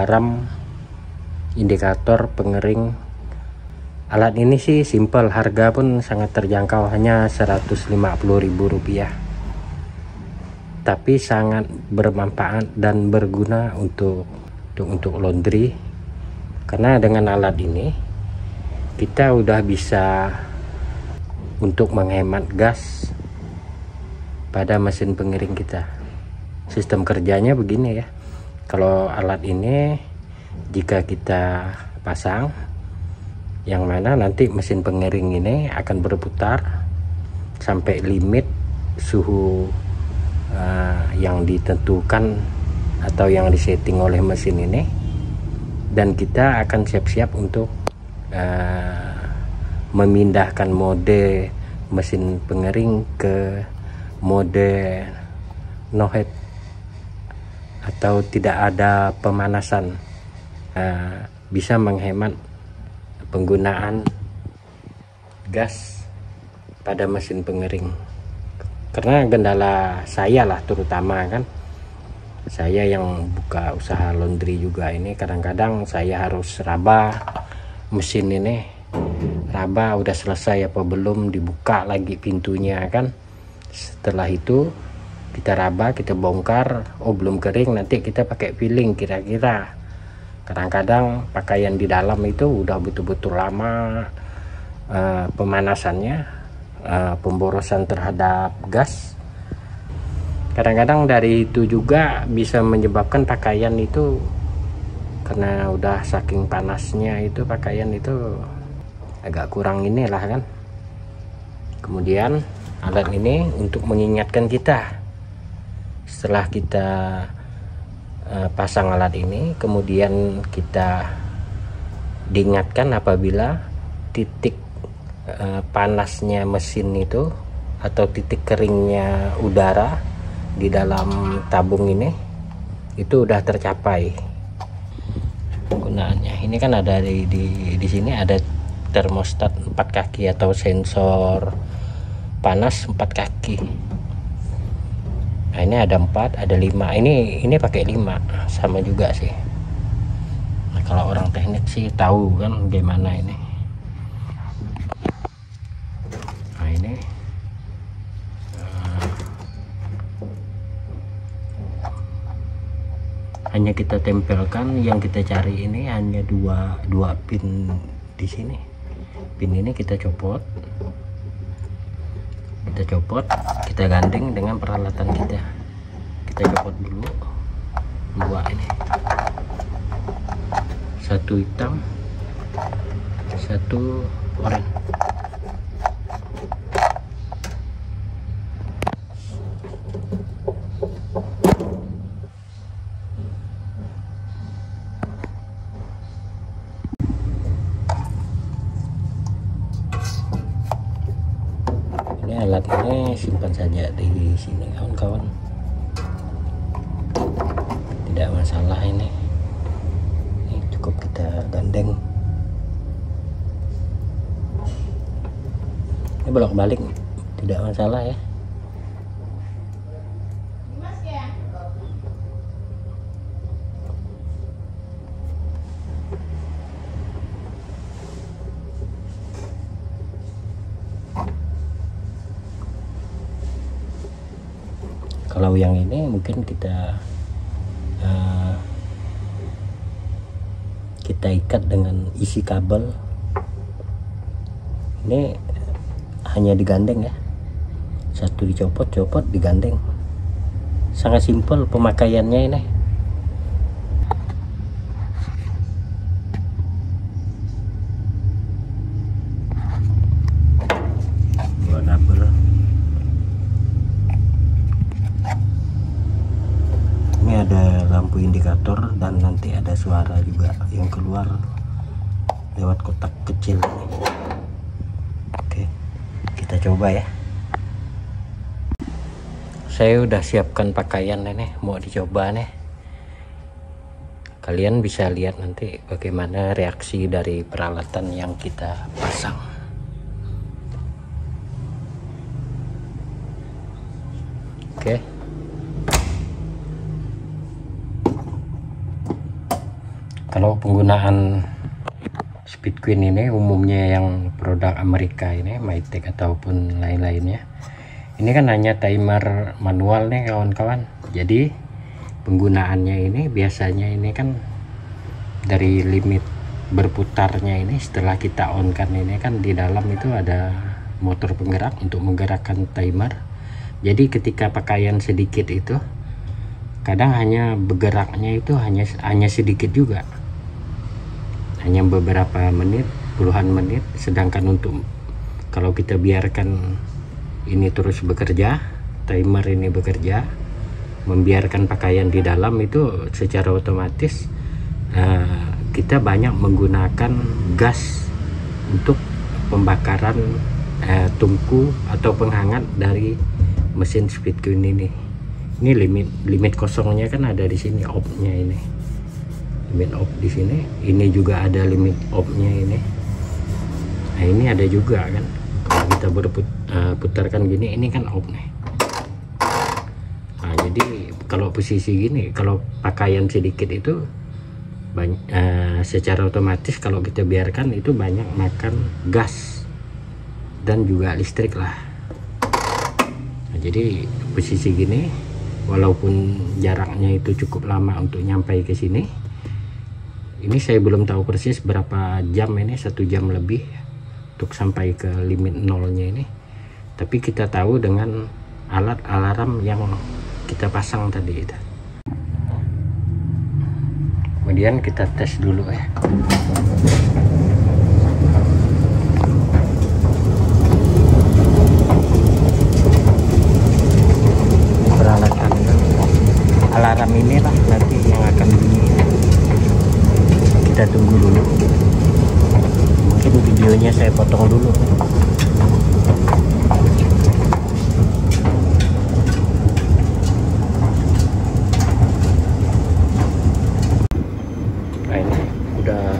garam, indikator, pengering. Alat ini sih simple, harga pun sangat terjangkau, hanya Rp150.000, tapi sangat bermanfaat dan berguna untuk laundry. Karena dengan alat ini kita udah bisa untuk menghemat gas pada mesin pengering kita. Sistem kerjanya begini ya, kalau alat ini jika kita pasang, yang mana nanti mesin pengering ini akan berputar sampai limit suhu yang ditentukan atau yang disetting oleh mesin ini, dan kita akan siap-siap untuk memindahkan mode mesin pengering ke mode no heat atau tidak ada pemanasan. Bisa menghemat penggunaan gas pada mesin pengering. Karena kendala saya lah, terutama kan saya yang buka usaha laundry juga ini, kadang-kadang saya harus raba mesin ini, raba udah selesai apa belum, dibuka lagi pintunya kan. Setelah itu kita raba, kita bongkar, oh belum kering, nanti kita pakai filling kira-kira. Kadang-kadang pakaian di dalam itu udah betul-betul lama pemanasannya, pemborosan terhadap gas. Kadang-kadang dari itu juga bisa menyebabkan pakaian itu, karena udah saking panasnya itu pakaian itu agak kurang inilah kan. Kemudian alat ini untuk mengingatkan kita setelah kita pasang alat ini, kemudian kita diingatkan apabila titik panasnya mesin itu atau titik keringnya udara di dalam tabung ini itu udah tercapai. Penggunaannya ini kan ada di sini ada termostat 4 kaki atau sensor panas 4 kaki. Nah, ini ada 4, ada 5. Ini pakai 5, sama juga sih. Nah, kalau orang teknik sih tahu kan gimana ini. Nah, ini hanya kita tempelkan, yang kita cari ini hanya dua pin di sini. Pin ini kita copot, kita gandeng dengan peralatan kita. Kita copot dulu 2 ini, 1 hitam, 1 oranye. Alat ini simpan saja di sini kawan-kawan, tidak masalah ini cukup kita gandeng. Ini bolak-balik tidak masalah ya. Kalau yang ini mungkin kita ikat dengan isi kabel. Ini hanya digandeng ya, 1 dicopot, digandeng. Sangat simpel pemakaiannya ini. Ada lampu indikator dan nanti ada suara juga yang keluar lewat kotak kecil ini. Oke, kita coba ya. Saya udah siapkan pakaian ini, mau dicoba nih. Kalian bisa lihat nanti bagaimana reaksi dari peralatan yang kita pasang. Oke. Kalau penggunaan Speed Queen ini umumnya yang produk Amerika ini, Mytek ataupun lain-lainnya, ini kan hanya timer manual nih kawan-kawan. Jadi penggunaannya ini biasanya ini kan dari limit berputarnya ini, setelah kita on kan ini kan di dalam itu ada motor penggerak untuk menggerakkan timer. Jadi ketika pakaian sedikit itu kadang hanya bergeraknya itu hanya sedikit juga, hanya beberapa menit, puluhan menit. Sedangkan untuk kalau kita biarkan ini terus bekerja, timer ini bekerja, membiarkan pakaian di dalam, itu secara otomatis kita banyak menggunakan gas untuk pembakaran tungku atau penghangat dari mesin Speed Queen ini. Ini limit kosongnya kan ada di sini, off-nya ini. Limit off di sini. Ini juga ada limit off-nya ini. Nah, ini ada juga kan. Kalau kita putarkan gini, ini kan off nih. Nah, jadi kalau posisi gini, kalau pakaian sedikit itu banyak, secara otomatis kalau kita biarkan itu banyak makan gas dan juga listrik lah. Nah, jadi posisi gini, walaupun jaraknya itu cukup lama untuk nyampai ke sini, ini saya belum tahu persis berapa jam ini, 1 jam lebih untuk sampai ke limit nolnya ini. Tapi kita tahu dengan alat alarm yang kita pasang tadi itu. Kemudian kita tes dulu ya. Peralatan alarm inilah nanti yang akan bunyi. Kita tunggu dulu. Mungkin videonya saya potong dulu.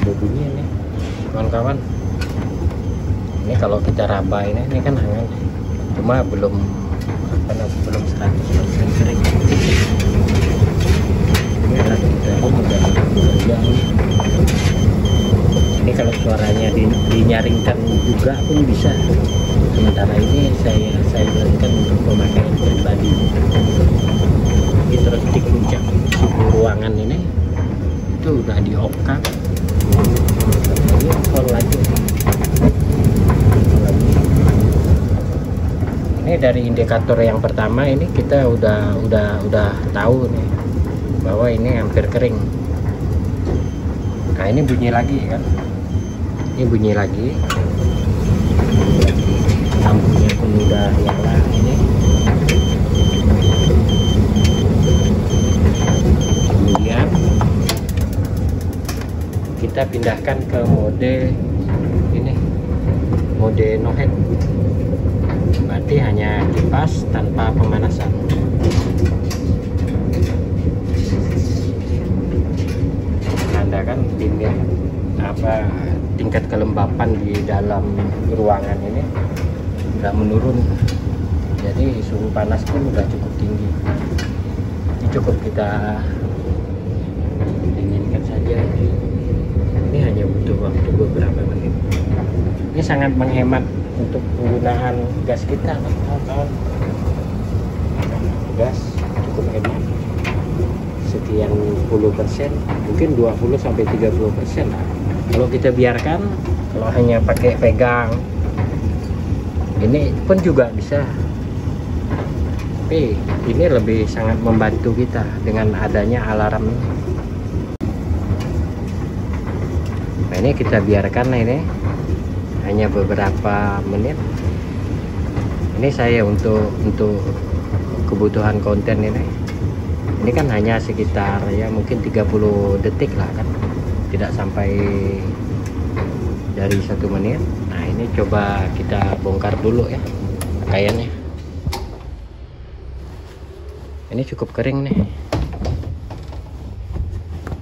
Berbunyi ini kawan-kawan. Ini kalau kita raba ini kan hangat, cuma belum 100% kering. Ini alat kita udah bekerja. Ini kalau suaranya dinyaringkan juga pun bisa. Sementara ini saya jalankan untuk pemakaian pribadi. Ini terus dikencang suhu ruangan ini itu udah di off kan. Ini on lagi. Ini dari indikator yang pertama ini kita udah tahu nih bahwa ini hampir kering. Nah, ini bunyi lagi kan. Ini bunyi lagi. Lampunya pun udah nyala ini. Kemudian kita pindahkan ke mode ini, mode no head, berarti hanya kipas tanpa pemanasan. Menandakan tingkat kelembapan di dalam ruangan ini sudah menurun, jadi suhu panas pun sudah cukup tinggi. Ini cukup kita dinginkan saja. Ini hanya butuh waktu beberapa menit. Ini sangat menghemat untuk penggunaan gas kita, kawan-kawan. Gas cukup hemat, sekian puluh persen, mungkin 20-30% lah. Kalau kita biarkan, kalau hanya pakai pegang, ini pun juga bisa. Tapi ini lebih sangat membantu kita dengan adanya alarm ini. Nah, ini kita biarkan ini hanya beberapa menit. Ini saya untuk kebutuhan konten ini kan hanya sekitar ya mungkin 30 detik lah kan, tidak sampai dari 1 menit. Nah, ini coba kita bongkar dulu ya pakaiannya. Ini cukup kering nih,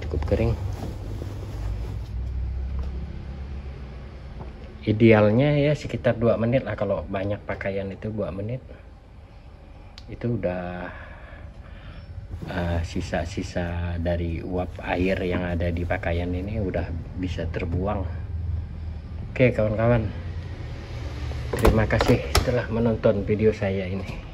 cukup kering. Idealnya ya sekitar 2 menit lah. Kalau banyak pakaian itu 2 menit itu udah sisa-sisa dari uap air yang ada di pakaian ini udah bisa terbuang. Oke kawan-kawan, terima kasih telah menonton video saya ini.